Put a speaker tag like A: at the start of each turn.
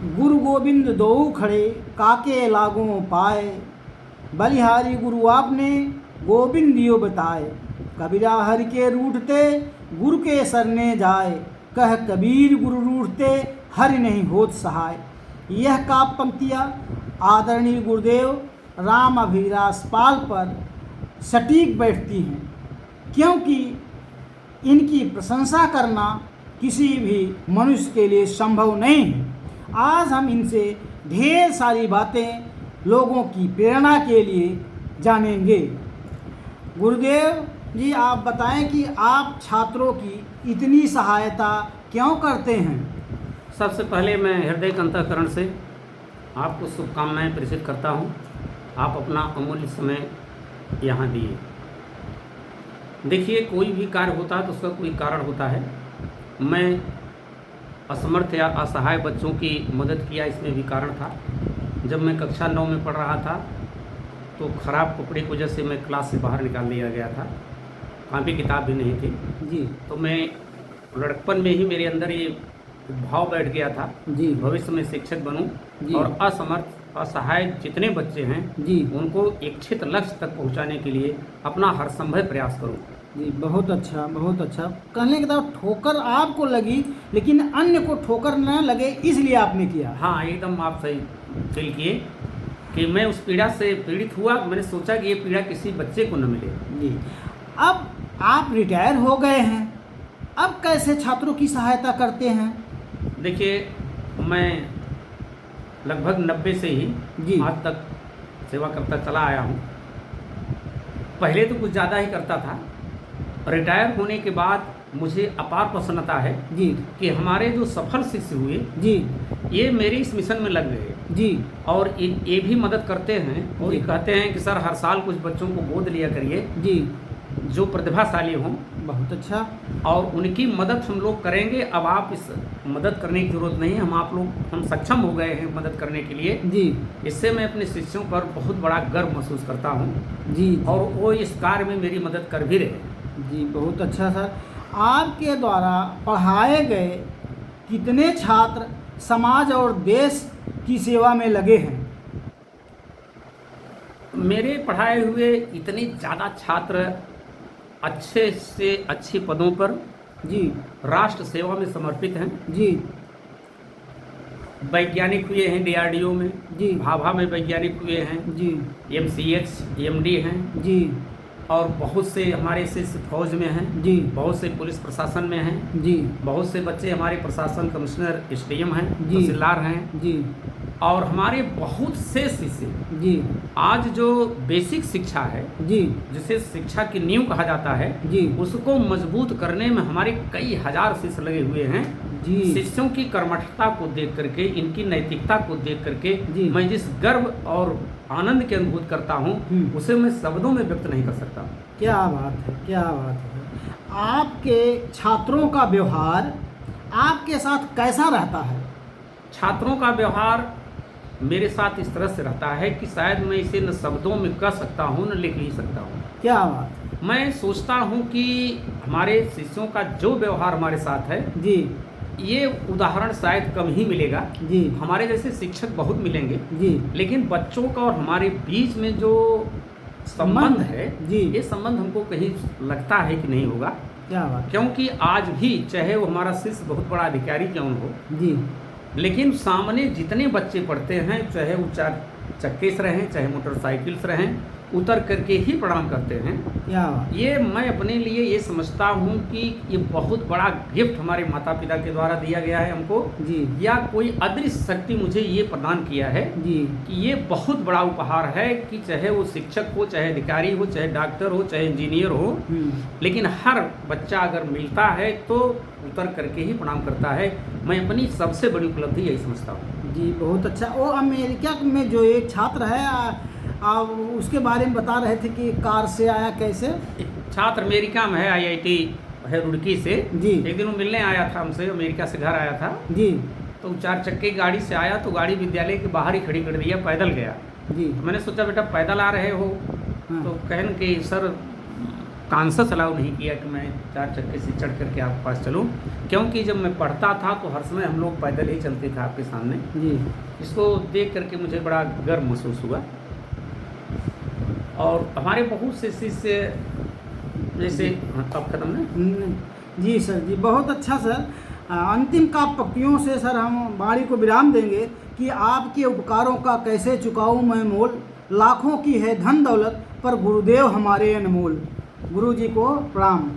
A: गुरु गोविंद दो खड़े काके लागों पाए, बलिहारी गुरु आपने गोविंद दियो बताए। कबीरा हरि के रूठते गुरु के सरने जाए, कह कबीर गुरु रूठते हरि नहीं होत सहाय। यह काव्य पंक्तियाँ आदरणीय गुरुदेव राम अभिलाष पाल पर सटीक बैठती हैं, क्योंकि इनकी प्रशंसा करना किसी भी मनुष्य के लिए संभव नहीं है। आज हम इनसे ढेर सारी बातें लोगों की प्रेरणा के लिए जानेंगे। गुरुदेव जी, आप बताएं कि आप छात्रों की इतनी सहायता क्यों करते हैं?
B: सबसे पहले मैं हृदय के अंतःकरण से आपको शुभकामनाएं प्रेषित करता हूं। आप अपना अमूल्य समय यहाँ दिए। देखिए, कोई भी कार्य होता है तो उसका कोई कारण होता है। मैं असमर्थ या असहाय बच्चों की मदद किया, इसमें भी कारण था। जब मैं कक्षा 9 में पढ़ रहा था तो ख़राब कपड़े की वजह से मैं क्लास से बाहर निकाल दिया गया था। कॉपी किताब भी नहीं थी
A: जी।
B: तो मैं लड़कपन में ही मेरे अंदर ये भाव बैठ गया था
A: जी।
B: भविष्य में शिक्षक बनूं और असमर्थ असहाय जितने बच्चे हैं
A: जी,
B: उनको इच्छित लक्ष्य तक पहुंचाने के लिए अपना हर संभव प्रयास करूं।
A: जी, बहुत अच्छा, बहुत अच्छा। कहने के बाद ठोकर आपको लगी, लेकिन अन्य को ठोकर न लगे इसलिए आपने किया।
B: हाँ, एकदम आप सही फील किए कि मैं उस पीड़ा से पीड़ित हुआ। मैंने सोचा कि ये पीड़ा किसी बच्चे को न मिले।
A: जी। अब आप रिटायर हो गए हैं, अब कैसे छात्रों की सहायता करते हैं?
B: देखिए, मैं लगभग 90 से ही
A: जी।
B: आज तक सेवा करता चला आया हूँ। पहले तो कुछ ज़्यादा ही करता था। रिटायर होने के बाद मुझे अपार प्रसन्नता है
A: जी।
B: कि हमारे जो सफल शिष्य हुए
A: जी।
B: ये मेरे इस मिशन में लग गए
A: जी।
B: और ये भी मदद करते हैं और
A: जी।
B: ये कहते हैं कि सर हर साल कुछ बच्चों को गोद लिया करिए
A: जी।
B: जो प्रतिभाशाली हों,
A: बहुत अच्छा।
B: और उनकी मदद हम लोग करेंगे। अब आप इस मदद करने की ज़रूरत नहीं है, हम सक्षम हो गए हैं मदद करने के लिए।
A: जी।
B: इससे मैं अपने शिष्यों पर बहुत बड़ा गर्व महसूस करता हूँ
A: जी।
B: और वो इस कार्य में मेरी मदद कर भी रहे।
A: जी, बहुत अच्छा सर। आपके द्वारा पढ़ाए गए कितने छात्र समाज और देश की सेवा में लगे हैं?
B: मेरे पढ़ाए हुए इतने ज़्यादा छात्र अच्छे से अच्छे पदों पर
A: जी।
B: राष्ट्र सेवा में समर्पित हैं।
A: जी।
B: वैज्ञानिक हुए हैं DRDO में,
A: जी।
B: भाभा में वैज्ञानिक हुए हैं,
A: जी।
B: MCH MD हैं,
A: जी।
B: और बहुत से हमारे शिष्य फौज में हैं।
A: जी।
B: बहुत से पुलिस प्रशासन में हैं।
A: जी।
B: बहुत से बच्चे हमारे प्रशासन कमिश्नर SDM हैं,
A: जी।
B: तहसीलदार हैं।
A: जी।
B: और हमारे बहुत से शिष्य
A: जी।
B: आज जो बेसिक शिक्षा है,
A: जी।
B: जिसे शिक्षा की नींव कहा जाता है,
A: जी।
B: उसको मजबूत करने में हमारे कई हजार शिष्य लगे हुए हैं।
A: जी।
B: शिष्यों की कर्मठता को देख करके, इनकी नैतिकता को देख करके
A: जी।
B: मैं जिस गर्व और आनंद की अनुभूति करता हूँ उसे मैं शब्दों में व्यक्त नहीं कर सकता।
A: क्या बात है, क्या बात है। आपके छात्रों का व्यवहार आपके साथ कैसा रहता है?
B: छात्रों का व्यवहार मेरे साथ इस तरह से रहता है कि शायद मैं इसे न शब्दों में कह सकता हूँ न लिख ही सकता हूँ।
A: क्या बात?
B: मैं सोचता हूँ कि हमारे शिष्यों का जो व्यवहार हमारे साथ है,
A: जी।
B: ये उदाहरण शायद कम ही मिलेगा।
A: जी।
B: हमारे जैसे शिक्षक बहुत मिलेंगे,
A: जी।
B: लेकिन बच्चों का और हमारे बीच में जो संबंध है,
A: जी,
B: ये संबंध हमको कहीं लगता है कि नहीं होगा।
A: क्या बात?
B: क्योंकि आज भी चाहे वो हमारा शिष्य बहुत बड़ा अधिकारी क्यों हो,
A: जी,
B: लेकिन सामने जितने बच्चे पढ़ते हैं, चाहे वो 4 चक्के से रहें, चाहे मोटरसाइकिल से रहें, उतर करके ही प्रणाम करते हैं।
A: क्या बात?
B: ये मैं अपने लिए ये समझता हूँ कि ये बहुत बड़ा गिफ्ट हमारे माता पिता के द्वारा दिया गया है हमको,
A: जी,
B: या कोई अदृश्य शक्ति मुझे ये प्रदान किया है
A: जी,
B: कि ये बहुत बड़ा उपहार है कि चाहे वो शिक्षक हो, चाहे अधिकारी हो, चाहे डॉक्टर हो, चाहे इंजीनियर हो, लेकिन हर बच्चा अगर मिलता है तो उतर करके ही प्रणाम करता है। मैं अपनी सबसे बड़ी उपलब्धि यही समझता हूँ।
A: जी, बहुत अच्छा। वो अमेरिका में जो एक छात्र है, आप उसके बारे में बता रहे थे कि कार से आया, कैसे?
B: एक छात्र अमेरिका में है, IIT है रुड़की से।
A: जी।
B: एक दिन वो मिलने आया था हमसे, अमेरिका से घर आया था।
A: जी।
B: तो 4 चक्के की गाड़ी से आया तो गाड़ी विद्यालय के बाहर ही खड़ी कर दिया, पैदल गया।
A: जी।
B: तो मैंने सोचा बेटा पैदल आ रहे हो?
A: हाँ।
B: तो कहन कि सर कॉन्शस अलाउ नहीं किया कि मैं 4 चक्के से चढ़ करके आपके पास चलूं, क्योंकि जब मैं पढ़ता था तो हर समय हम लोग पैदल ही चलते थे आपके सामने।
A: जी
B: इसको देख करके मुझे बड़ा गर्व महसूस हुआ। और हमारे बहुत से शिष्य जैसे अब खत्म ना।
A: जी सर जी, बहुत अच्छा सर। अंतिम का पंक्तियों से सर हम वाणी को विराम देंगे कि आपके उपकारों का कैसे चुकाऊं मैं मोल, लाखों की है धन दौलत पर गुरुदेव हमारे अनमोल। गुरु जी को प्रणाम।